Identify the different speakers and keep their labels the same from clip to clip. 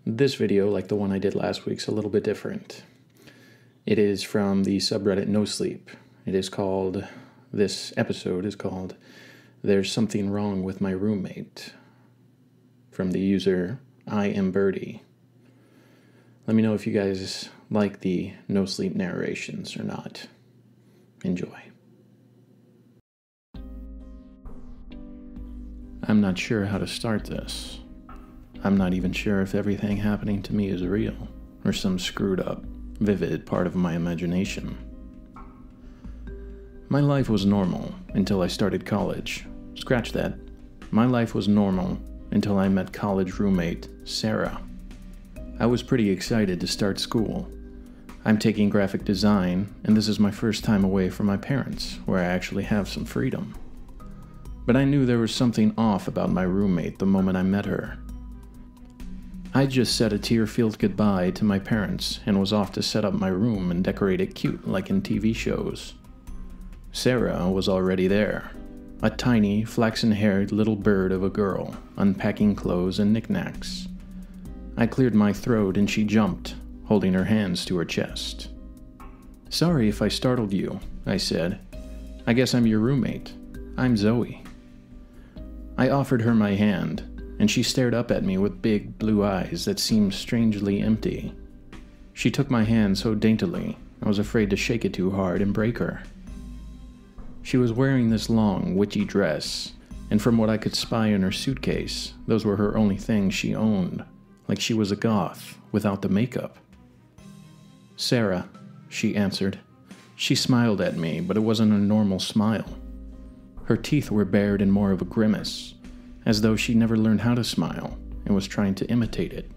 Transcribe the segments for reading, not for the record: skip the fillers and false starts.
Speaker 1: This video, like the one I did last week, is a little bit different. It is from the subreddit Nosleep. This episode is called There's Something Wrong with My Roommate, from the user iambirdie. Let me know if you guys like the no-sleep narrations or not. Enjoy. I'm not sure how to start this. I'm not even sure if everything happening to me is real, or some screwed up, vivid part of my imagination. My life was normal until I started college. Scratch that. My life was normal until I met college roommate Sarah. I was pretty excited to start school. I'm taking graphic design, and this is my first time away from my parents, where I actually have some freedom. But I knew there was something off about my roommate the moment I met her. I just said a tear-filled goodbye to my parents and was off to set up my room and decorate it cute like in TV shows. Sarah was already there, a tiny, flaxen-haired little bird of a girl, unpacking clothes and knickknacks. I cleared my throat and she jumped, holding her hands to her chest. "Sorry if I startled you," I said. "I guess I'm your roommate. I'm Zoe." I offered her my hand, and she stared up at me with big blue eyes that seemed strangely empty. She took my hand so daintily, I was afraid to shake it too hard and break her. She was wearing this long, witchy dress, and from what I could spy in her suitcase, those were her only things she owned, like she was a goth without the makeup. "Sarah," she answered. She smiled at me, but it wasn't a normal smile. Her teeth were bared in more of a grimace, as though she never learned how to smile and was trying to imitate it.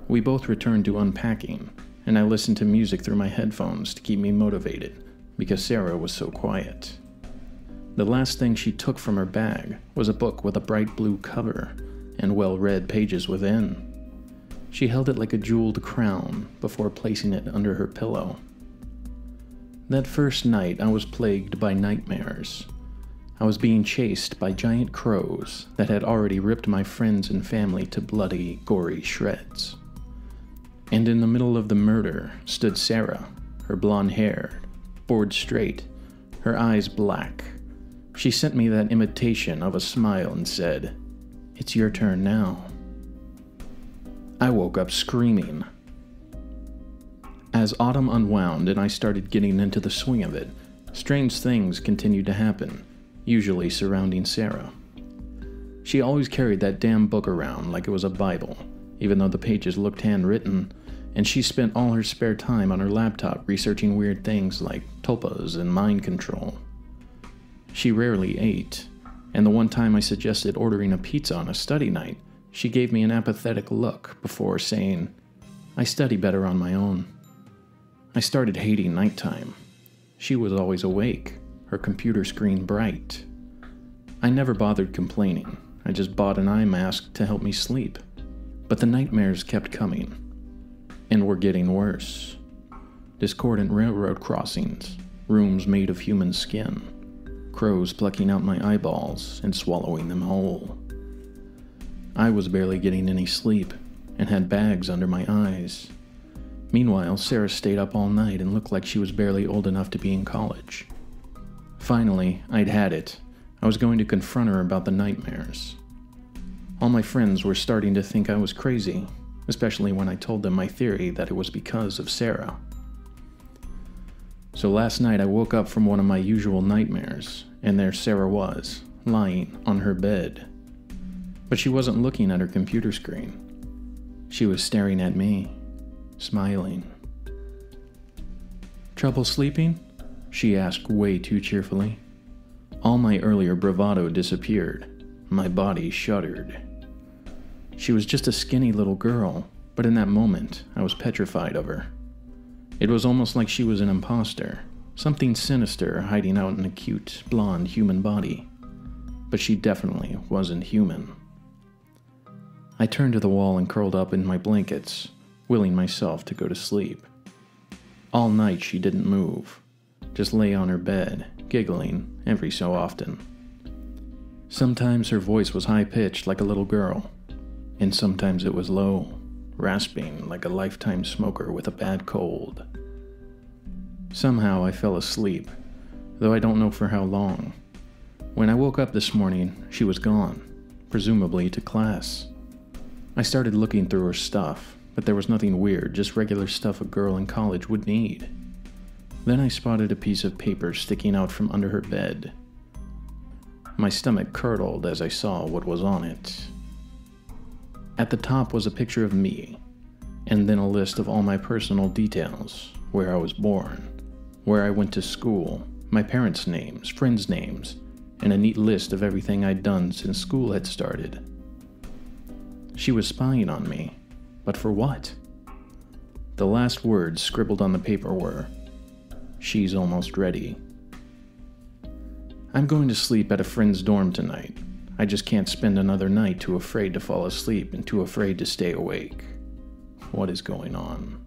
Speaker 1: We both returned to unpacking, and I listened to music through my headphones to keep me motivated, because Sarah was so quiet. The last thing she took from her bag was a book with a bright blue cover and well-read pages within. She held it like a jeweled crown before placing it under her pillow. That first night, I was plagued by nightmares. I was being chased by giant crows that had already ripped my friends and family to bloody, gory shreds. And in the middle of the murder stood Sarah, her blonde hair, bored straight, her eyes black. She sent me that imitation of a smile and said, "It's your turn now." I woke up screaming. As autumn unwound and I started getting into the swing of it, strange things continued to happen, usually surrounding Sarah. She always carried that damn book around like it was a Bible, even though the pages looked handwritten, and she spent all her spare time on her laptop researching weird things like tulpas and mind control. She rarely ate, and the one time I suggested ordering a pizza on a study night, she gave me an apathetic look before saying, "I study better on my own." I started hating nighttime. She was always awake, her computer screen bright. I never bothered complaining. I just bought an eye mask to help me sleep. But the nightmares kept coming, and were getting worse. Discordant railroad crossings, rooms made of human skin, crows plucking out my eyeballs and swallowing them whole. I was barely getting any sleep, and had bags under my eyes. Meanwhile, Sarah stayed up all night and looked like she was barely old enough to be in college. Finally, I'd had it. I was going to confront her about the nightmares. All my friends were starting to think I was crazy, especially when I told them my theory that it was because of Sarah. So last night I woke up from one of my usual nightmares, and there Sarah was, lying on her bed. But she wasn't looking at her computer screen. She was staring at me, smiling. "Trouble sleeping?" she asked way too cheerfully. All my earlier bravado disappeared. My body shuddered. She was just a skinny little girl, but in that moment, I was petrified of her. It was almost like she was an imposter, something sinister hiding out in a cute, blonde human body. But she definitely wasn't human. I turned to the wall and curled up in my blankets, willing myself to go to sleep. All night she didn't move, just lay on her bed, giggling every so often. Sometimes her voice was high-pitched like a little girl, and sometimes it was low, rasping like a lifetime smoker with a bad cold. Somehow I fell asleep, though I don't know for how long. When I woke up this morning, she was gone, presumably to class. I started looking through her stuff, but there was nothing weird, just regular stuff a girl in college would need. Then I spotted a piece of paper sticking out from under her bed. My stomach curdled as I saw what was on it. At the top was a picture of me, and then a list of all my personal details, where I was born, where I went to school, my parents' names, friends' names, and a neat list of everything I'd done since school had started. She was spying on me, but for what? The last words scribbled on the paper were, "She's almost ready." I'm going to sleep at a friend's dorm tonight. I just can't spend another night too afraid to fall asleep and too afraid to stay awake. What is going on?